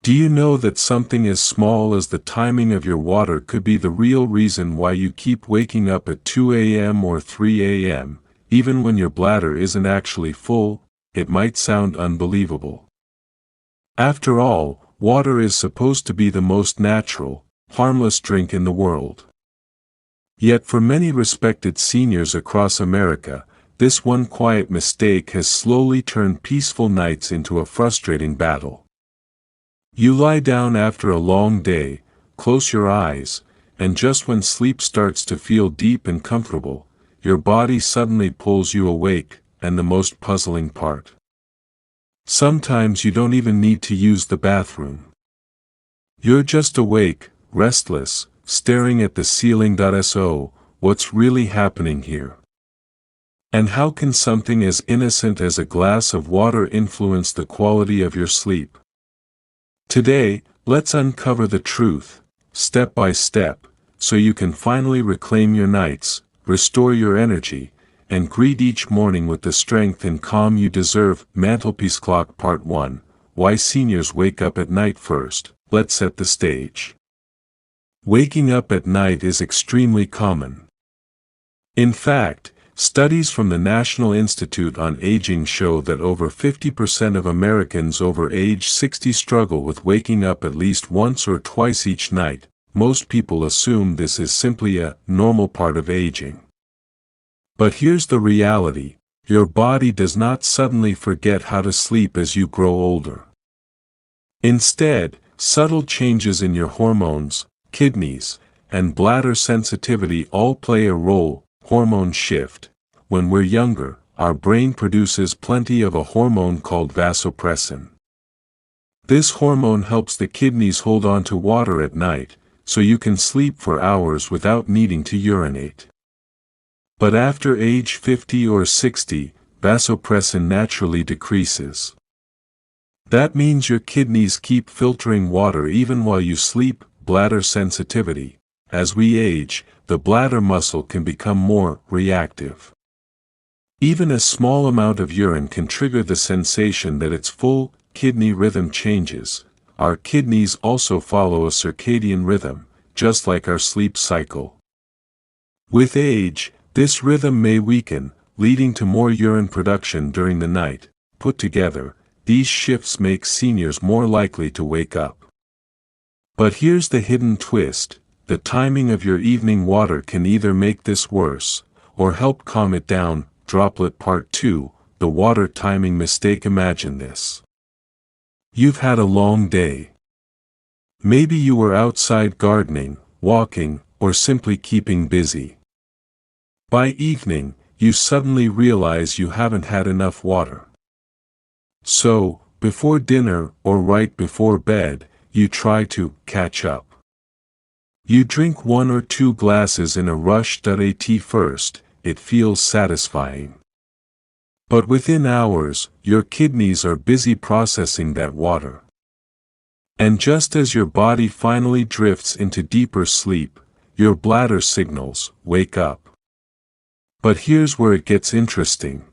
Do you know that something as small as the timing of your water could be the real reason why you keep waking up at 2 a.m. or 3 a.m., even when your bladder isn't actually full? It might sound unbelievable. After all, water is supposed to be the most natural, harmless drink in the world. Yet for many respected seniors across America, this one quiet mistake has slowly turned peaceful nights into a frustrating battle. You lie down after a long day, close your eyes, and just when sleep starts to feel deep and comfortable, your body suddenly pulls you awake, and the most puzzling part. Sometimes you don't even need to use the bathroom. You're just awake, restless, staring at the ceiling. So, what's really happening here? And how can something as innocent as a glass of water influence the quality of your sleep? Today, let's uncover the truth, step by step, so you can finally reclaim your nights, restore your energy, and greet each morning with the strength and calm you deserve. Mantelpiece Clock Part 1: Why Seniors Wake Up at Night. First, let's set the stage. Waking up at night is extremely common. In fact, studies from the National Institute on Aging show that over 50% of Americans over age 60 struggle with waking up at least once or twice each night. Most people assume this is simply a normal part of aging. But here's the reality: your body does not suddenly forget how to sleep as you grow older. Instead, subtle changes in your hormones, kidneys, and bladder sensitivity all play a role. Hormone shift. When we're younger, our brain produces plenty of a hormone called vasopressin. This hormone helps the kidneys hold on to water at night, so you can sleep for hours without needing to urinate. But after age 50 or 60, vasopressin naturally decreases. That means your kidneys keep filtering water even while you sleep. Bladder sensitivity. As we age, the bladder muscle can become more reactive. Even a small amount of urine can trigger the sensation that it's full. Kidney rhythm changes. Our kidneys also follow a circadian rhythm, just like our sleep cycle. With age, this rhythm may weaken, leading to more urine production during the night. Put together, these shifts make seniors more likely to wake up. But here's the hidden twist: the timing of your evening water can either make this worse, or help calm it down. Droplet Part 2: The Water Timing Mistake. Imagine this. You've had a long day. Maybe you were outside gardening, walking, or simply keeping busy. By evening, you suddenly realize you haven't had enough water. So, before dinner, or right before bed, you try to catch up. You drink 1 or 2 glasses in a rush. At first, it feels satisfying. But within hours, your kidneys are busy processing that water. And just as your body finally drifts into deeper sleep, your bladder signals, "Wake up." But here's where it gets interesting.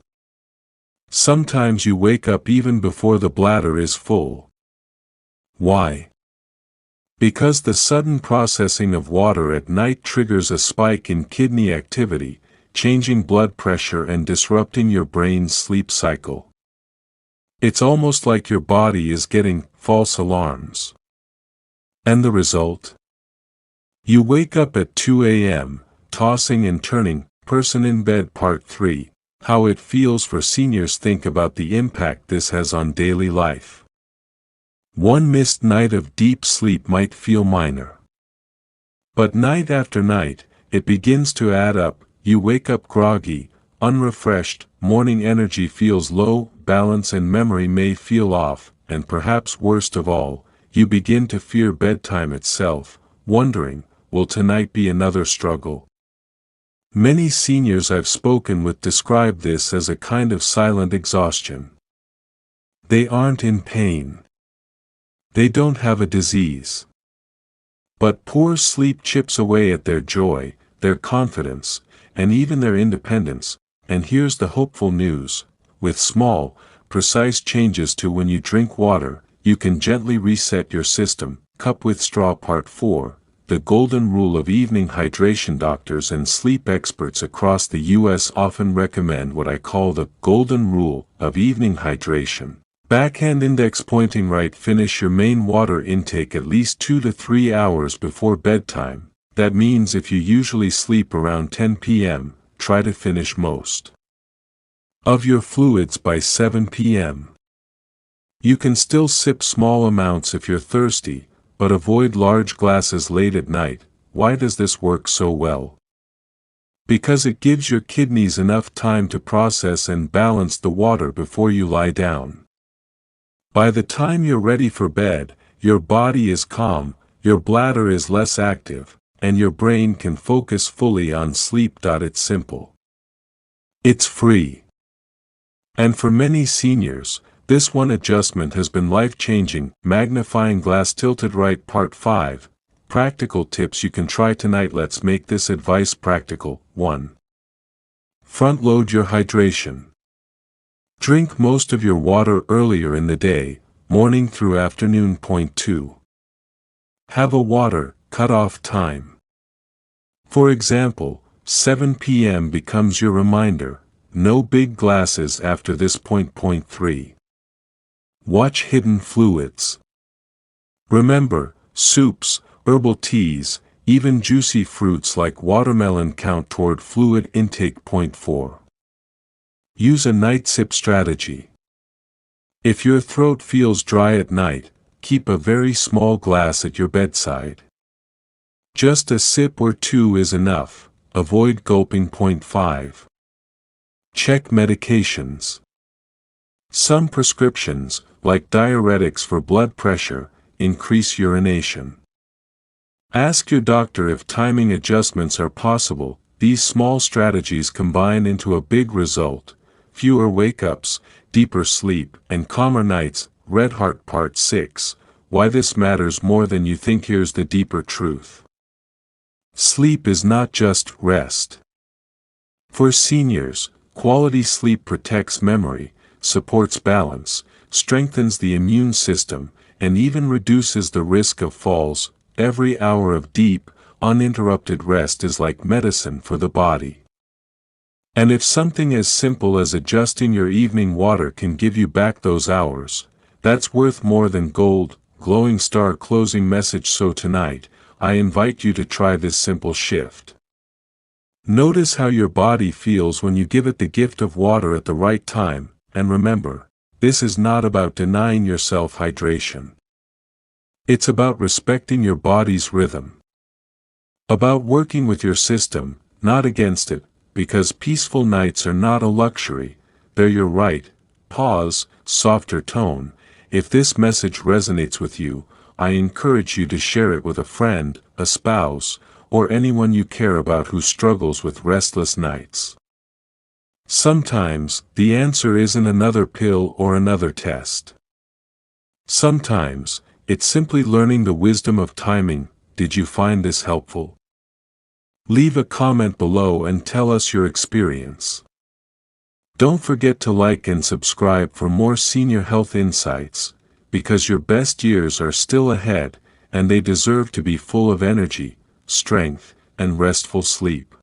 Sometimes you wake up even before the bladder is full. Why? Because the sudden processing of water at night triggers a spike in kidney activity, changing blood pressure and disrupting your brain's sleep cycle. It's almost like your body is getting false alarms. And the result? You wake up at 2 a.m., tossing and turning. Person in Bed Part 3: How it feels for seniors. Think about the impact this has on daily life. One missed night of deep sleep might feel minor. But night after night, it begins to add up. You wake up groggy, unrefreshed, morning energy feels low, balance and memory may feel off, and perhaps worst of all, you begin to fear bedtime itself, wondering, will tonight be another struggle? Many seniors I've spoken with describe this as a kind of silent exhaustion. They aren't in pain. They don't have a disease. But poor sleep chips away at their joy, their confidence, and even their independence. And here's the hopeful news: with small, precise changes to when you drink water, you can gently reset your system. Cup with straw. Part 4. The golden rule of evening hydration. Doctors and sleep experts across the US often recommend what I call the golden rule of evening hydration. Backhand index pointing right. Finish your main water intake at least 2 to 3 hours before bedtime. That means if you usually sleep around 10 p.m., try to finish most of your fluids by 7 p.m. You can still sip small amounts if you're thirsty, but avoid large glasses late at night. Why does this work so well? Because it gives your kidneys enough time to process and balance the water before you lie down. By the time you're ready for bed, your body is calm, your bladder is less active, and your brain can focus fully on sleep. It's simple. It's free. And for many seniors, this one adjustment has been life-changing. Magnifying glass tilted right. Part 5. Practical tips you can try tonight. Let's make this advice practical. 1. Front-load your hydration. Drink most of your water earlier in the day, morning through afternoon. Point 2. Have a water cut-off time. For example, 7 p.m. becomes your reminder. No big glasses after this point. Point 3. Watch hidden fluids. Remember, soups, herbal teas, even juicy fruits like watermelon count toward fluid intake. Point 4. Use a night sip strategy. If your throat feels dry at night, keep a very small glass at your bedside. Just a sip or two is enough. Avoid gulping. Point 5. Check medications. Some prescriptions, like diuretics for blood pressure, increase urination. Ask your doctor if timing adjustments are possible. These small strategies combine into a big result: fewer wake-ups, deeper sleep, and calmer nights. Red Heart. Part 6. Why this matters more than you think. Here's the deeper truth. Sleep is not just rest. For seniors, quality sleep protects memory, supports balance, strengthens the immune system, and even reduces the risk of falls. Every hour of deep, uninterrupted rest is like medicine for the body. And if something as simple as adjusting your evening water can give you back those hours, that's worth more than gold. Glowing star. Closing message. So tonight, I invite you to try this simple shift. Notice how your body feels when you give it the gift of water at the right time, and remember, this is not about denying yourself hydration. It's about respecting your body's rhythm. About working with your system, not against it, because peaceful nights are not a luxury, they're your right. Pause. Softer tone. If this message resonates with you, I encourage you to share it with a friend, a spouse, or anyone you care about who struggles with restless nights. Sometimes, the answer isn't another pill or another test. Sometimes, it's simply learning the wisdom of timing. Did you find this helpful? Leave a comment below and tell us your experience. Don't forget to like and subscribe for more senior health insights, because your best years are still ahead, and they deserve to be full of energy, strength, and restful sleep.